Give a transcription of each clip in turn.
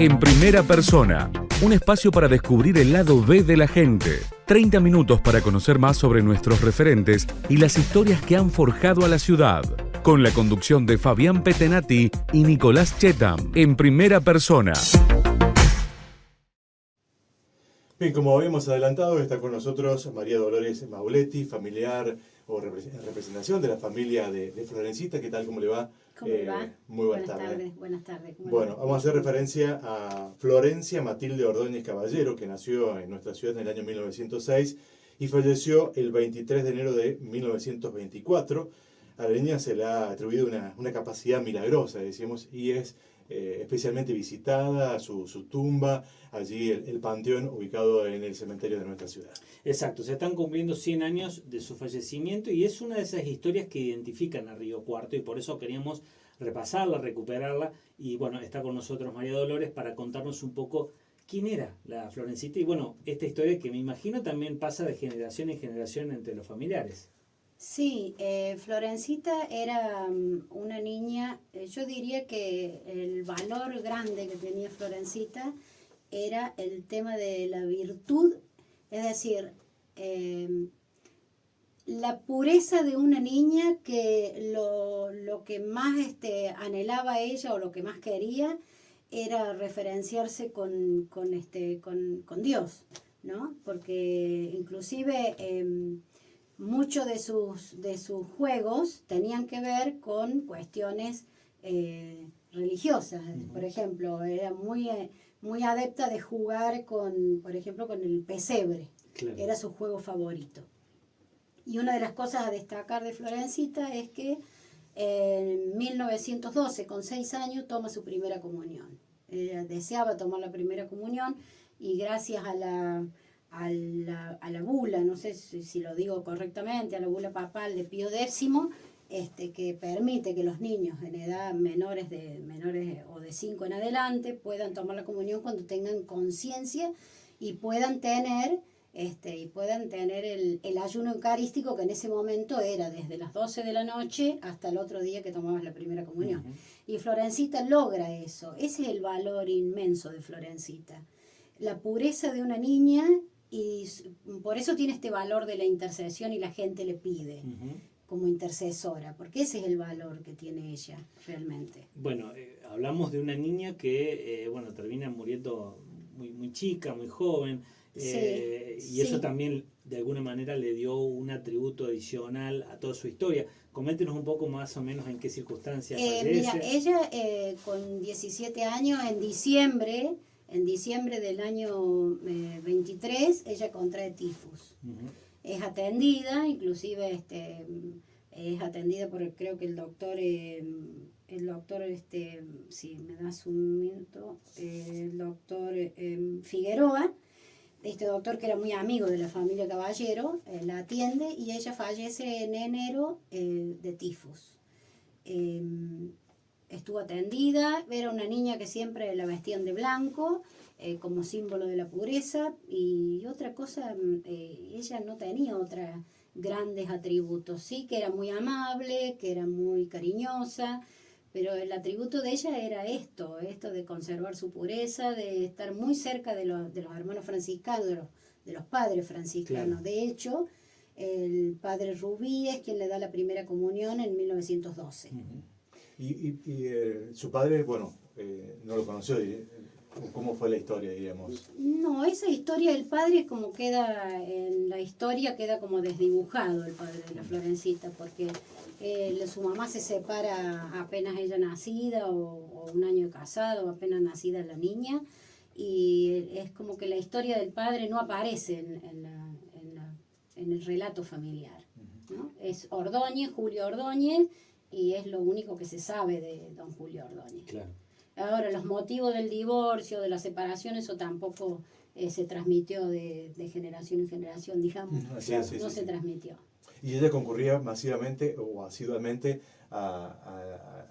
En primera persona, un espacio para descubrir el lado B de la gente. 30 minutos para conocer más sobre nuestros referentes y las historias que han forjado a la ciudad. Con la conducción de Fabián Petenati y Nicolás Chetam. En primera persona. Bien, como habíamos adelantado, está con nosotros María Dolores Mauletti, familiar o representación de la familia de Florencita. ¿Qué tal? ¿Cómo le va? ¿Cómo le va? Muy buenas tardes. Buenas tardes. Bueno, vamos a hacer referencia a Florencia Matilde Ordóñez Caballero, que nació en nuestra ciudad en el año 1906 y falleció el 23 de enero de 1924. A la niña se le ha atribuido una capacidad milagrosa, decimos, y es especialmente visitada su tumba, allí el panteón ubicado en el cementerio de nuestra ciudad. Exacto, se están cumpliendo 100 años de su fallecimiento y es una de esas historias que identifican a Río Cuarto y por eso queríamos repasarla, recuperarla y bueno, está con nosotros María Dolores para contarnos un poco quién era la Florencita y bueno, esta historia que me imagino también pasa de generación en generación entre los familiares. Sí, Florencita era una niña, yo diría que el valor grande que tenía Florencita era el tema de la virtud, es decir, la pureza de una niña que lo que más anhelaba ella o lo que más quería era referenciarse con Dios, ¿no? Porque inclusive muchos de sus juegos tenían que ver con cuestiones religiosas. Por ejemplo, era muy adepta de jugar por ejemplo, con el pesebre. Claro. Era su juego favorito. Y una de las cosas a destacar de Florencita es que en 1912, con 6 años, toma su primera comunión. Ella deseaba tomar la primera comunión y gracias a la bula, no sé si lo digo correctamente, a la bula papal de Pío X, que permite que los niños en edad menores o de 5 en adelante puedan tomar la comunión cuando tengan conciencia y puedan tener el ayuno eucarístico, que en ese momento era desde las 12 de la noche hasta el otro día que tomabas la primera comunión. Y Florencita logra eso. Ese es el valor inmenso de Florencita. La pureza de una niña, y por eso tiene este valor de la intercesión y la gente le pide como intercesora, porque ese es el valor que tiene ella realmente. Bueno, hablamos de una niña que termina muriendo muy chica, muy joven, y eso también de alguna manera le dio un atributo adicional a toda su historia. Coméntenos un poco más o menos en qué circunstancias fallece. Mira, ella con 17 años, en diciembre del año 23, ella contrae tifus. Es atendida, inclusive es atendida por, creo que el doctor, si me das un minuto, el doctor Figueroa, este doctor que era muy amigo de la familia Caballero, la atiende y ella fallece en enero de tifus. Estuvo atendida, era una niña que siempre la vestían de blanco, como símbolo de la pureza, y otra cosa, ella no tenía otros grandes atributos, sí que era muy amable, que era muy cariñosa, pero el atributo de ella era esto de conservar su pureza, de estar muy cerca de los hermanos franciscanos, de los padres franciscanos. Claro. De hecho, el padre Rubí es quien le da la primera comunión en 1912. Y su padre, no lo conoció, ¿cómo fue la historia, diríamos? No, esa historia del padre en la historia queda como desdibujado el padre de la Florencita, porque su mamá se separa apenas ella nacida o un año de casado, apenas nacida la niña, y es como que la historia del padre no aparece en el relato familiar, ¿no? Es Ordóñez, Julio Ordóñez, y es lo único que se sabe de don Julio Ordóñez. Claro. Ahora, los motivos del divorcio, de la separación, eso tampoco se transmitió de generación en generación, digamos. No se transmitió. Y ella concurría masivamente o asiduamente al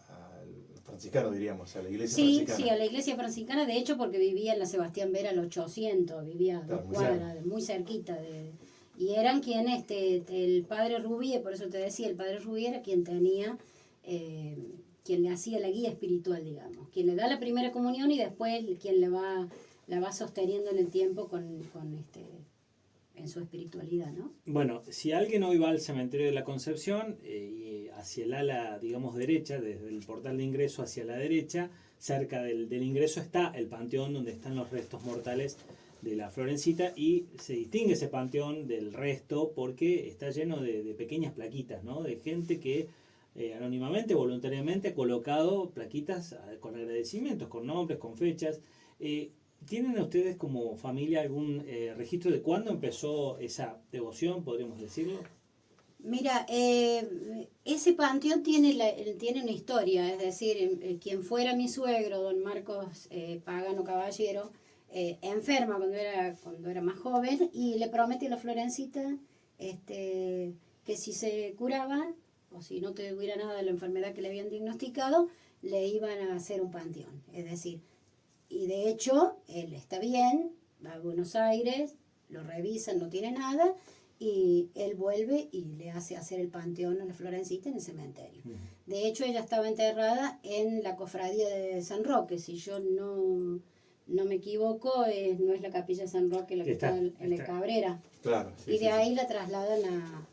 franciscano, diríamos, a la iglesia franciscana. Sí, a la iglesia franciscana, de hecho, porque vivía en la Sebastián Vera al 800, vivía a 2 cuadras, muy cerquita y eran el padre Rubí, por eso te decía, el padre Rubí era quien tenía quien le hacía la guía espiritual, digamos, quien le da la primera comunión y después quien la va sosteniendo en el tiempo en su espiritualidad, ¿no? Bueno, si alguien hoy va al cementerio de la Concepción y hacia el ala, digamos, derecha, desde el portal de ingreso hacia la derecha, cerca del ingreso está el panteón donde están los restos mortales de la Florencita, y se distingue ese panteón del resto porque está lleno de pequeñas plaquitas, ¿no? De gente que anónimamente, voluntariamente ha colocado plaquitas con agradecimientos, con nombres, con fechas. ¿Tienen ustedes como familia algún registro de cuándo empezó esa devoción, podríamos decirlo? Mira, ese panteón tiene una historia, es decir, quien fuera mi suegro, don Marcos Pagano Caballero, enferma cuando era más joven, y le promete a la Florencita que si se curaba, o si no tuviera nada de la enfermedad que le habían diagnosticado, le iban a hacer un panteón. Es decir, y de hecho, él está bien, va a Buenos Aires, lo revisan, no tiene nada, y él vuelve y le hace hacer el panteón a la Florencita en el cementerio. De hecho, ella estaba enterrada en la cofradía de San Roque, si yo no me equivoco, no es la capilla de San Roque la que está en la Cabrera. Claro, sí, Y de ahí la trasladan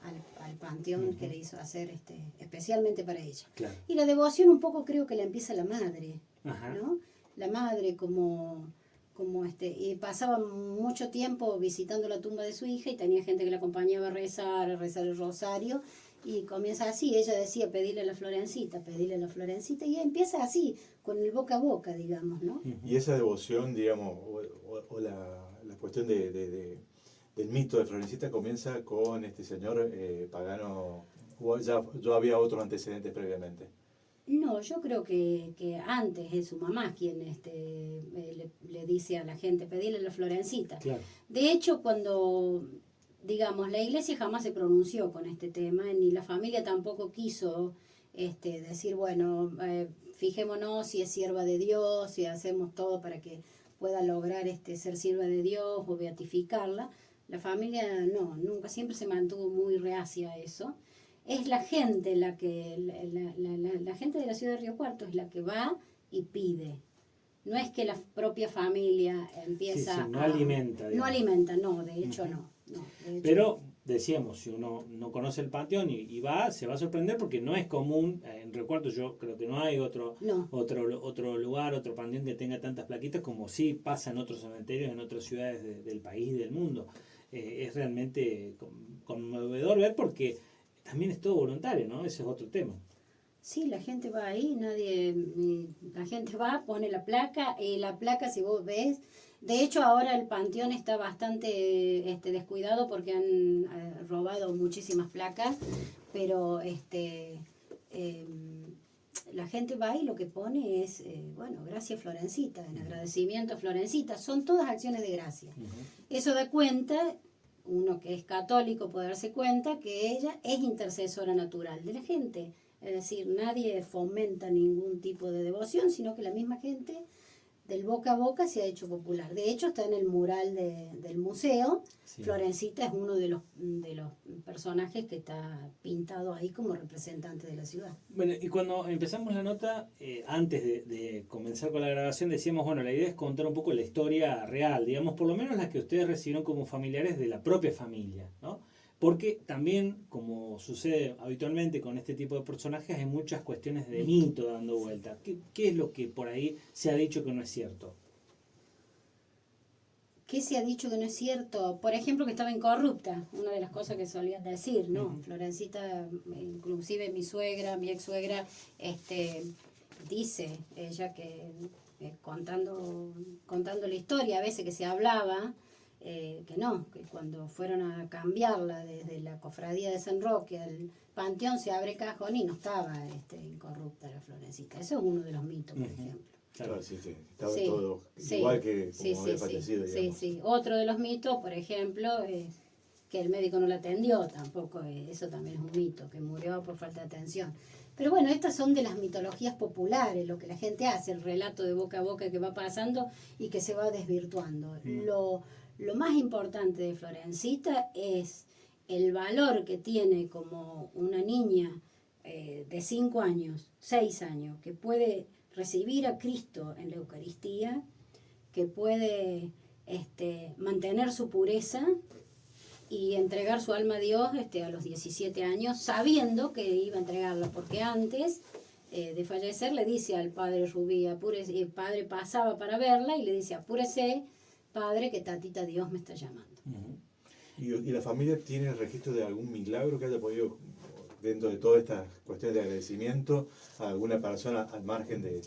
al panteón que le hizo hacer especialmente para ella. Claro. Y la devoción un poco creo que la empieza la madre, Ajá. ¿no? La madre y pasaba mucho tiempo visitando la tumba de su hija y tenía gente que la acompañaba a rezar el rosario, y comienza así, ella decía pedirle a la Florencita, y empieza así, con el boca a boca, digamos, ¿no? Y esa devoción, digamos, o la cuestión del mito de Florencita comienza con este señor Pagano, o ya había otros antecedentes previamente. No, yo creo que antes es su mamá quien le dice a la gente, pedirle a la Florencita. Claro. De hecho, cuando, digamos, la iglesia jamás se pronunció con este tema, ni la familia tampoco quiso decir, bueno, fijémonos si es sierva de Dios, si hacemos todo para que pueda lograr ser sierva de Dios o beatificarla. La familia no, nunca, siempre se mantuvo muy reacia a eso. Es la gente la gente de la ciudad de Río Cuarto es la que va y pide. No es que la propia familia empieza no alimenta. No Digamos. alimenta, no, de hecho no. De hecho, Pero decíamos, si uno no conoce el panteón y va, se va a sorprender porque no es común. En Río Cuarto yo creo que no hay otro lugar, otro panteón que tenga tantas plaquitas como sí pasa en otros cementerios, en otras ciudades del país y del mundo. Es realmente conmovedor ver porque también es todo voluntario, ¿no? Ese es otro tema. Sí, la gente va ahí, la gente va, pone la placa, y la placa, si vos ves, de hecho ahora el panteón está bastante descuidado porque han robado muchísimas placas, pero la gente va y lo que pone es, gracias Florencita, en agradecimiento a Florencita, son todas acciones de gracia. Eso da cuenta, uno que es católico puede darse cuenta que ella es intercesora natural de la gente. Es decir, nadie fomenta ningún tipo de devoción, sino que la misma gente del boca a boca se ha hecho popular. De hecho, está en el mural del museo. Sí. Florencita es uno de los personajes que está pintado ahí como representante de la ciudad. Bueno, y cuando empezamos la nota, antes de comenzar con la grabación, decíamos, bueno, la idea es contar un poco la historia real, digamos, por lo menos la que ustedes recibieron como familiares de la propia familia, ¿no? Porque también, como sucede habitualmente con este tipo de personajes, hay muchas cuestiones de mito dando vuelta. ¿Qué es lo que por ahí se ha dicho que no es cierto? ¿Qué se ha dicho que no es cierto? Por ejemplo, que estaba incorrupta, una de las cosas que solían decir, ¿no? Florencita, inclusive mi suegra, mi ex suegra, dice ella que contando la historia, a veces que se hablaba, que cuando fueron a cambiarla desde la cofradía de San Roque al panteón se abre el cajón y no estaba incorrupta la Florencita. Eso es uno de los mitos, por ejemplo. Claro, sí. Estaba todo igual que como había fallecido, digamos. Sí. Otro de los mitos, por ejemplo, es que el médico no la atendió, tampoco, eso también es un mito, que murió por falta de atención. Pero bueno, estas son de las mitologías populares, lo que la gente hace, el relato de boca a boca que va pasando y que se va desvirtuando. Lo más importante de Florencita es el valor que tiene como una niña de 5 años, 6 años, que puede recibir a Cristo en la Eucaristía, que puede mantener su pureza y entregar su alma a Dios a los 17 años, sabiendo que iba a entregarla, porque antes de fallecer le dice al padre Rubí, apúrese, y el padre pasaba para verla y le dice, apúrese, padre, que tatita Dios me está llamando. ¿Y la familia tiene registro de algún milagro que haya podido, dentro de todas estas cuestiones de agradecimiento, a alguna persona al margen de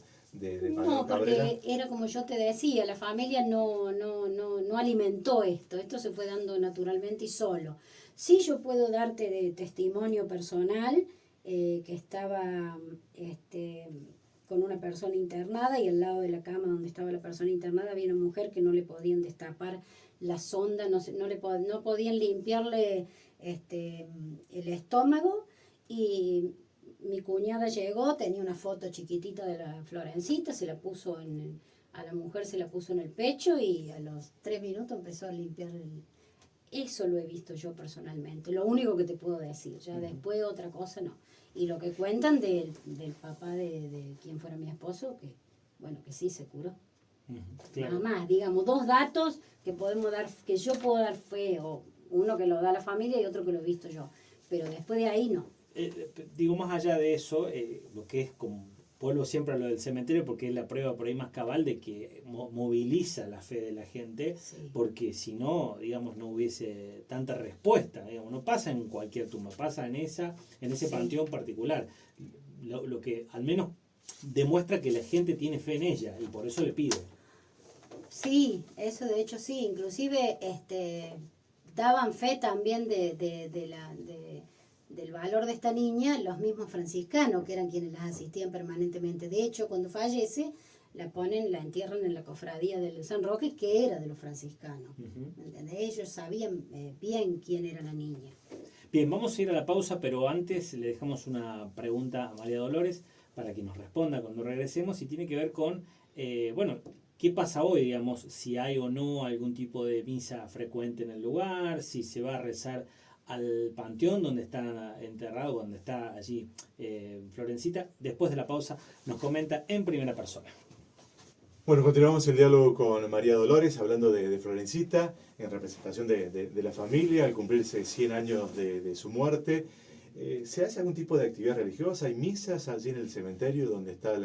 No, Cabrera? porque era como yo te decía, la familia no alimentó esto se fue dando naturalmente y solo. Sí, yo puedo darte de testimonio personal que estaba con una persona internada y al lado de la cama donde estaba la persona internada había una mujer que no le podían destapar la sonda, no podían limpiarle el estómago, y mi cuñada llegó, tenía una foto chiquitita de la Florencita, a la mujer se la puso en el pecho y a los 3 minutos empezó a limpiar Eso lo he visto yo personalmente, lo único que te puedo decir, ya después otra cosa no. Y lo que cuentan del papá de quien fuera mi esposo, que sí se curó. Claro. Nada más, digamos, 2 datos que yo puedo dar fe, o uno que lo da la familia y otro que lo he visto yo, pero después de ahí no. Digo, más allá de eso, lo que es, como vuelvo siempre a lo del cementerio, porque es la prueba por ahí más cabal de que moviliza la fe de la gente, Sí. porque si no, digamos, no hubiese tanta respuesta, digamos, no pasa en cualquier tumba, pasa en ese Sí. panteón particular, lo que al menos demuestra que la gente tiene fe en ella y por eso le pide. Sí, eso de hecho sí, inclusive daban fe también del valor de esta niña los mismos franciscanos, que eran quienes las asistían permanentemente. De hecho, cuando fallece, la entierran en la cofradía del San Roque, que era de los franciscanos. ¿Entendés? Ellos sabían bien quién era la niña. Bien, vamos a ir a la pausa, pero antes le dejamos una pregunta a María Dolores para que nos responda cuando regresemos, y tiene que ver con, ¿qué pasa hoy, digamos, si hay o no algún tipo de misa frecuente en el lugar, si se va a rezar al panteón donde está enterrado, donde está allí Florencita? Después de la pausa nos comenta en primera persona. Bueno, continuamos el diálogo con María Dolores, hablando de Florencita, en representación de la familia, al cumplirse 100 años de su muerte. ¿Se hace algún tipo de actividad religiosa? ¿Hay misas allí en el cementerio donde está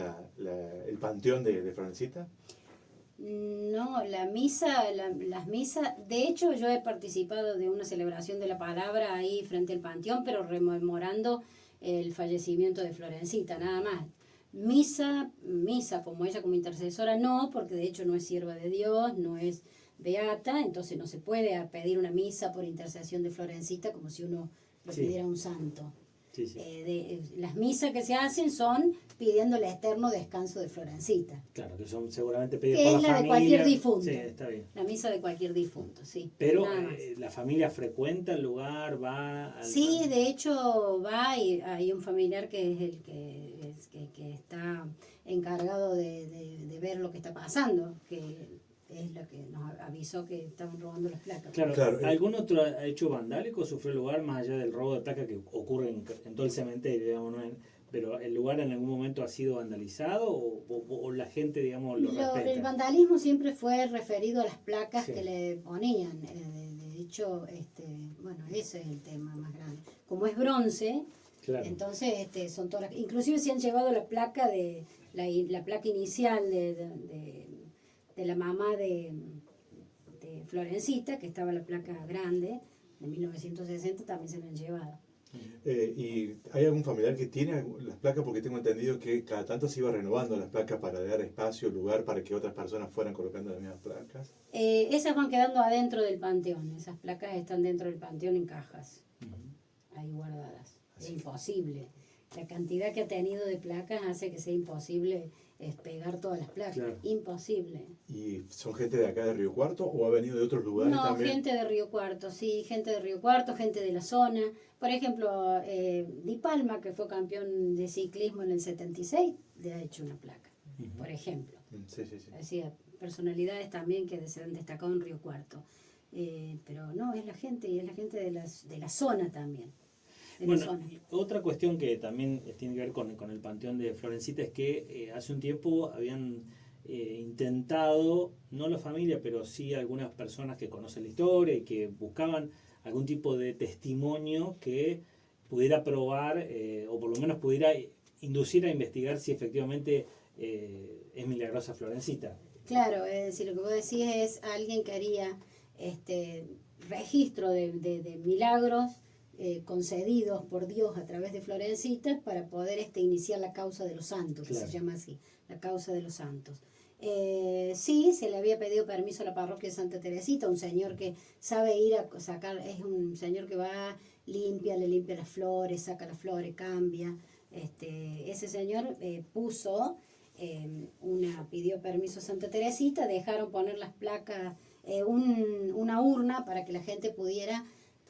el panteón de Florencita? No, las misas, de hecho yo he participado de una celebración de la palabra ahí frente al panteón, pero rememorando el fallecimiento de Florencita, nada más. Misa como ella como intercesora no, porque de hecho no es sierva de Dios, no es beata, entonces no se puede pedir una misa por intercesión de Florencita como si uno lo pidiera a un santo. Sí, sí. Las misas que se hacen son pidiendo el eterno descanso de Florencita. Claro, que son seguramente pedidas Que por es la la familia. de cualquier difunto. Sí, está bien. La misa de cualquier difunto, sí. Pero nada más. la familia frecuenta el lugar, va al... Sí, de hecho va y hay un familiar que es el que está encargado de ver lo que está pasando, que es la que nos avisó que estaban robando las placas. Claro. ¿Algún otro hecho vandálico sufrió el lugar más allá del robo de placas que ocurre en todo el cementerio, digamos, ¿no? Pero el lugar en algún momento ha sido vandalizado o la gente, digamos, lo respeta? El vandalismo siempre fue referido a las placas Sí. que le ponían. De hecho, ese es el tema más grande. Como es bronce, Claro. entonces son todas inclusive se han llevado la placa la placa inicial de la mamá de Florencita, que estaba la placa grande de 1960, también se la han llevado. ¿Y hay algún familiar que tiene las placas? Porque tengo entendido que cada tanto se iba renovando las placas para dar espacio, lugar para que otras personas fueran colocando las mismas placas. Esas van quedando adentro del panteón, esas placas están dentro del panteón en cajas, ahí guardadas. Es imposible. La cantidad que ha tenido de placas hace que sea imposible pegar todas las placas. Claro. Imposible. ¿Y son gente de acá de Río Cuarto o ha venido de otros lugares No, también? gente de Río Cuarto, sí, gente de Río Cuarto, gente de la zona. Por ejemplo, Di Palma, que fue campeón de ciclismo en el 76, le ha hecho una placa, por ejemplo. Sí. Decía, personalidades también que se han destacado en Río Cuarto. Pero no, es la gente, y es la gente de la zona también. de la Bueno, zona. y otra cuestión que también tiene que ver con el Panteón de Florencita es que hace un tiempo habían intentado, no la familia, pero sí algunas personas que conocen la historia y que buscaban algún tipo de testimonio que pudiera probar o por lo menos pudiera inducir a investigar si efectivamente es milagrosa Florencita. Claro, es decir, lo que vos decís es alguien que haría registro de milagros concedidos por Dios a través de Florencita para poder iniciar la causa de los santos, Claro. que se llama así, la causa de los santos. Sí, se le había pedido permiso a la parroquia de Santa Teresita, un señor que sabe ir a sacar, es un señor que va, le limpia las flores, saca las flores, cambia. Ese señor pidió permiso a Santa Teresita, dejaron poner las placas, una urna para que la gente pudiera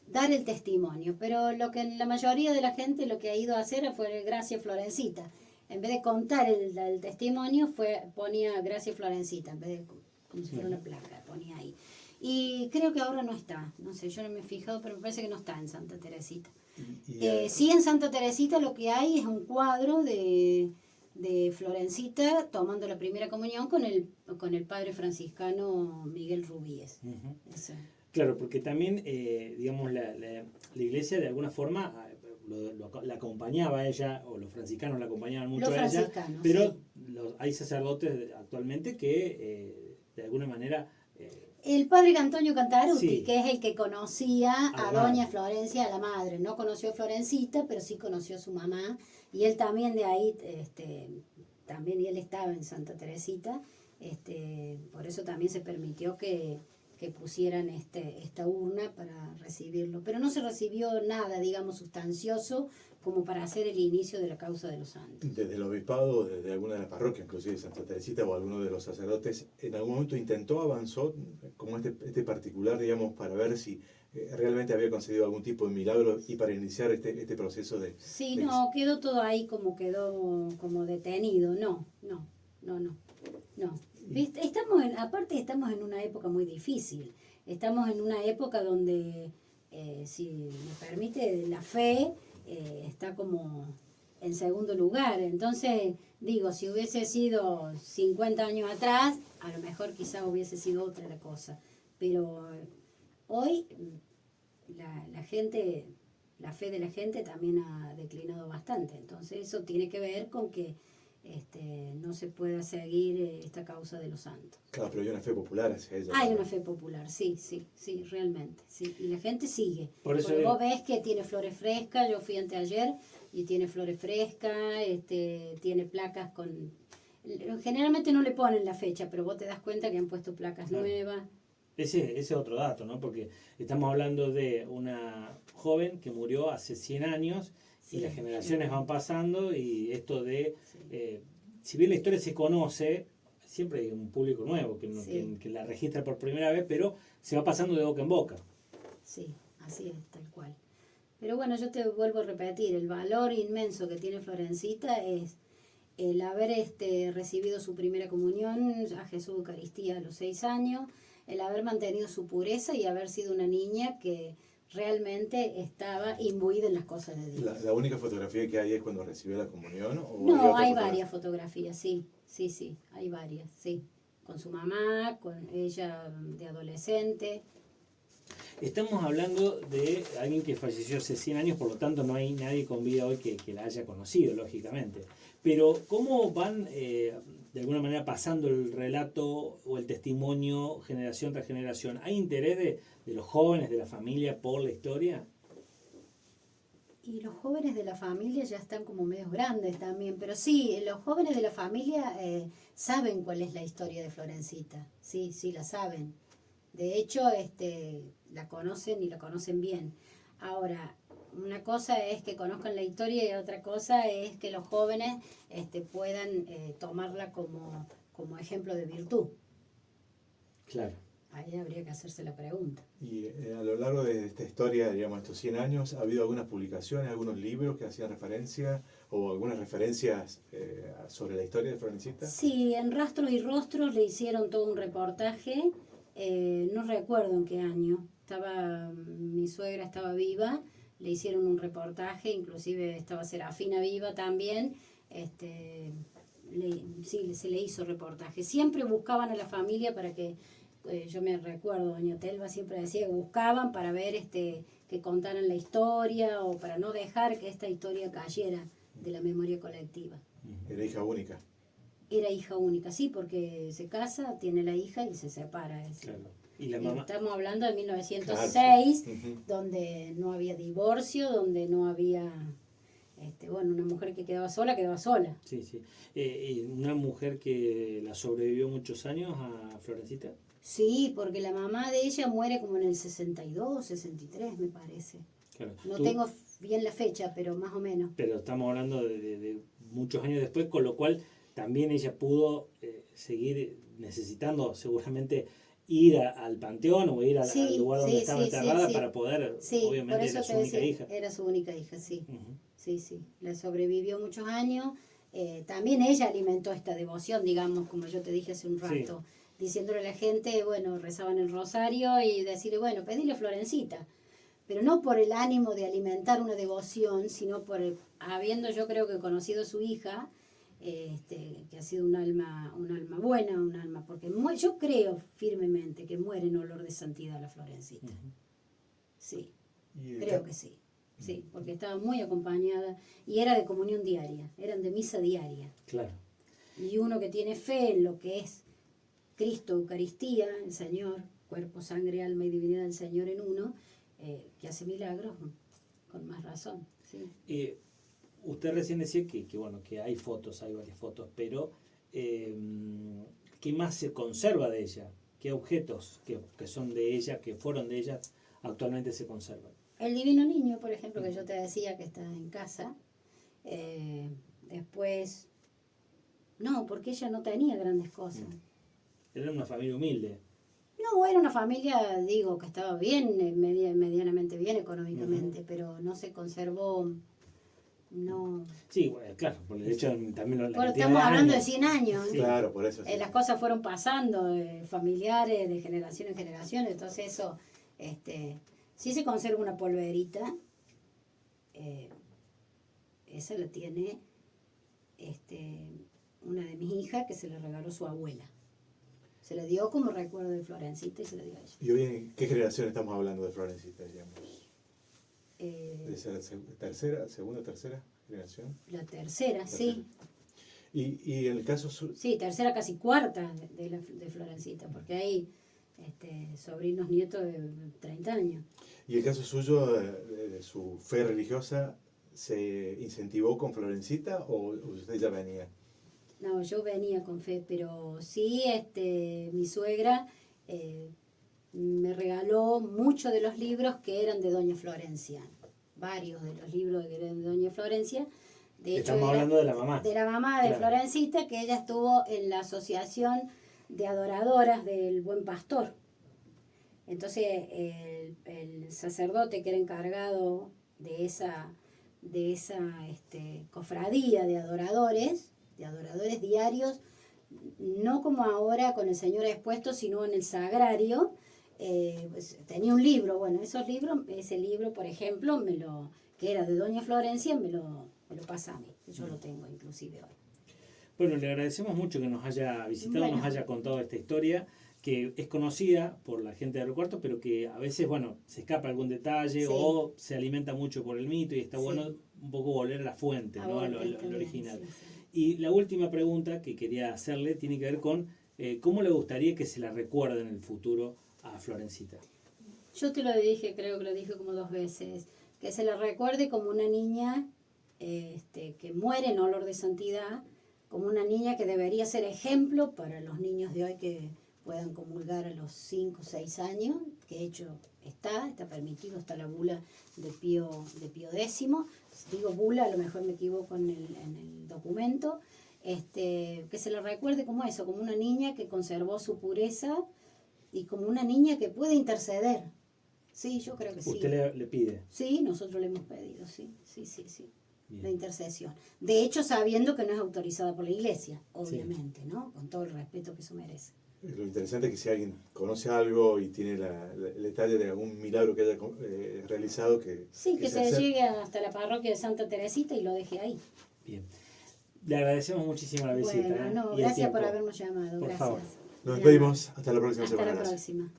dar el testimonio, pero lo que la mayoría de la gente lo que ha ido a hacer fue Gracia Florencita. En vez de contar el testimonio, ponía Gracia Florencita, en vez de como si fuera una placa, ponía ahí. Y creo que ahora no está, no sé, yo no me he fijado, pero me parece que no está en Santa Teresita. Sí, en Santa Teresita lo que hay es un cuadro de Florencita tomando la primera comunión con el padre franciscano Miguel Rubíes. Eso. Claro, porque también, digamos, la iglesia de alguna forma la acompañaba a ella, o los franciscanos la acompañaban mucho a ella, pero sí. Hay sacerdotes actualmente que de alguna manera... el padre Antonio Cantarutti, sí, que es el que conocía a doña Florencia, a la madre. No conoció a Florencita, pero sí conoció a su mamá. Y él también de ahí, también y él estaba en Santa Teresita. Por eso también se permitió que pusieran esta urna para recibirlo. Pero no se recibió nada, digamos, sustancioso como para hacer el inicio de la causa de los santos. Desde el obispado, desde alguna de las parroquias, inclusive de Santa Teresita o alguno de los sacerdotes, en algún momento avanzó como este particular, digamos, para ver si realmente había concedido algún tipo de milagro y para iniciar este proceso de... Sí, no, quedó todo ahí quedó como detenido. No. ¿Viste? Aparte estamos en una época muy difícil. Estamos en una época donde, si me permite, la fe está como en segundo lugar. Entonces, digo, si hubiese sido 50 años atrás, a lo mejor quizá hubiese sido otra la cosa. Pero hoy la gente, la fe de la gente también ha declinado bastante. Entonces eso tiene que ver con que no se pueda seguir esta causa de los santos. Claro, pero hay una fe popular hacia ella. Hay una fe popular, sí, realmente, sí. Y la gente sigue. Por eso vos ves que tiene flores frescas, yo fui anteayer y tiene flores frescas, tiene placas con... Generalmente no le ponen la fecha, pero vos te das cuenta que han puesto placas nuevas. Ese es otro dato, ¿no? Porque estamos hablando de una joven que murió hace 100 años y las generaciones van pasando y esto de... si bien la historia se conoce, siempre hay un público nuevo que la registra por primera vez, pero se va pasando de boca en boca. Sí, así es, tal cual. Pero bueno, yo te vuelvo a repetir, el valor inmenso que tiene Florencita es el haber recibido su primera comunión a Jesús Eucaristía a los 6 años, el haber mantenido su pureza y haber sido una niña que realmente estaba imbuida en las cosas de Dios. ¿La única fotografía que hay es cuando recibió la comunión? ¿O No, hay varias fotografías, sí, hay varias, sí. Con su mamá, con ella de adolescente. Estamos hablando de alguien que falleció hace 100 años, por lo tanto no hay nadie con vida hoy que la haya conocido, lógicamente. Pero ¿cómo van de alguna manera pasando el relato o el testimonio generación tras generación? ¿Hay interés de los jóvenes, de la familia por la historia? Y los jóvenes de la familia ya están como medios grandes también, pero sí, los jóvenes de la familia saben cuál es la historia de Florencita, sí, la saben. De hecho, la conocen y la conocen bien. Ahora, una cosa es que conozcan la historia y otra cosa es que los jóvenes puedan tomarla como ejemplo de virtud. Claro. Ahí habría que hacerse la pregunta. Y a lo largo de esta historia, digamos, estos 100 años, ¿ha habido algunas publicaciones, algunos libros que hacían referencia o algunas referencias sobre la historia de Florencita? Sí, en Rastros y Rostros le hicieron todo un reportaje, no recuerdo en qué año, mi suegra estaba viva, le hicieron un reportaje, inclusive estaba Serafina Viva también, sí, se le hizo reportaje. Siempre buscaban a la familia para que, yo me recuerdo, doña Telva siempre decía que buscaban para ver que contaran la historia o para no dejar que esta historia cayera de la memoria colectiva. Era hija única. Era hija única, sí, porque se casa, tiene la hija y se separa. Claro. Y la mamá. Estamos hablando de 1906, Claro, sí. donde no había divorcio, donde no había, una mujer que quedaba sola. Sí, sí. Una mujer que la sobrevivió muchos años a Florencita. Sí, porque la mamá de ella muere como en el 62, 63, me parece. Claro. No tengo bien la fecha, pero más o menos. Pero estamos hablando de muchos años después, con lo cual también ella pudo seguir necesitando seguramente ir al panteón o ir al lugar donde estaba enterrada para poder, obviamente, por eso era su única hija. Era su única hija, sí. Uh-huh. Sí. La sobrevivió muchos años. También ella alimentó esta devoción, digamos, como yo te dije hace un rato, diciéndole a la gente, rezaban el rosario y decirle, pedile a Florencita. Pero no por el ánimo de alimentar una devoción, sino habiendo yo creo que conocido a su hija, que ha sido un alma buena, porque yo creo firmemente que muere en olor de santidad la Florencita. Uh-huh. Sí, creo que sí. Sí, porque estaba muy acompañada y era de comunión diaria, eran de misa diaria. Claro. Y uno que tiene fe en lo que es Cristo, Eucaristía, el Señor, cuerpo, sangre, alma y divinidad del Señor en uno, que hace milagros, con más razón. Sí. Usted recién decía que hay fotos, hay varias fotos, pero ¿qué más se conserva de ella? ¿Qué objetos que son de ella, que fueron de ella, actualmente se conservan? El Divino Niño, por ejemplo, que yo te decía que está en casa. Después, no, porque ella no tenía grandes cosas. Era una familia humilde. No, era una familia, digo, que estaba bien, medianamente bien económicamente, pero no se conservó, no. Sí, claro, por el hecho también la cantidad Estamos hablando de años. 100 años. Sí. Claro, por eso. Sí. Las cosas fueron pasando, familiares, de generación en generación, entonces eso, sí se conserva una polverita, esa la tiene una de mis hijas que se la regaló su abuela. Se le dio como recuerdo de Florencita y se le dio a ella. ¿Y hoy en qué generación estamos hablando de Florencita, digamos? ¿De segunda, tercera generación? La tercera, sí. Y en el caso... Sí, tercera, casi cuarta de Florencita, porque hay sobrinos nietos de 30 años. ¿Y el caso suyo, de su fe religiosa, se incentivó con Florencita o usted ya venía? No, yo venía con fe, pero sí, mi suegra me regaló muchos de los libros que eran de Doña Florencia. Varios de los libros que eran de Doña Florencia. De hecho, estamos hablando de la mamá. De la mamá de Florencita, que ella estuvo en la asociación de adoradoras del Buen Pastor. Entonces, el sacerdote que era encargado de esa cofradía de adoradores diarios, no como ahora con el Señor expuesto, sino en el sagrario, pues, tenía un libro. Bueno, ese libro, por ejemplo, que era de Doña Florencia, me lo pasa a mí. Yo lo tengo inclusive hoy. Bueno, le agradecemos mucho que nos haya visitado, nos haya contado esta historia, que es conocida por la gente de Río Cuarto, pero que a veces, se escapa algún detalle o se alimenta mucho por el mito y está bueno un poco volver a la fuente, ¿no? Al original. Sí. Y la última pregunta que quería hacerle tiene que ver con cómo le gustaría que se la recuerde en el futuro a Florencita. Yo te lo dije, creo que lo dije como 2 veces, que se la recuerde como una niña que muere en olor de santidad, como una niña que debería ser ejemplo para los niños de hoy que puedan comulgar a los 5 o 6 años, que de hecho está permitido, está la bula de Pío X. Digo bula, a lo mejor me equivoco en el documento, que se la recuerde como eso, como una niña que conservó su pureza y como una niña que puede interceder. Sí, yo creo que sí. ¿Usted le pide? Sí, nosotros le hemos pedido, sí. Bien. La intercesión. De hecho, sabiendo que no es autorizada por la Iglesia, obviamente, ¿no? Con todo el respeto que eso merece. lo interesante es que si alguien conoce algo y tiene el detalle de algún milagro que haya realizado, que se llegue hasta la parroquia de Santa Teresita y lo deje ahí. Bien. Le agradecemos muchísimo la visita. Bueno, y el gracias tiempo. por habernos llamado. Por Gracias. favor. nos despedimos. Hasta la próxima Hasta semana. la Gracias. próxima.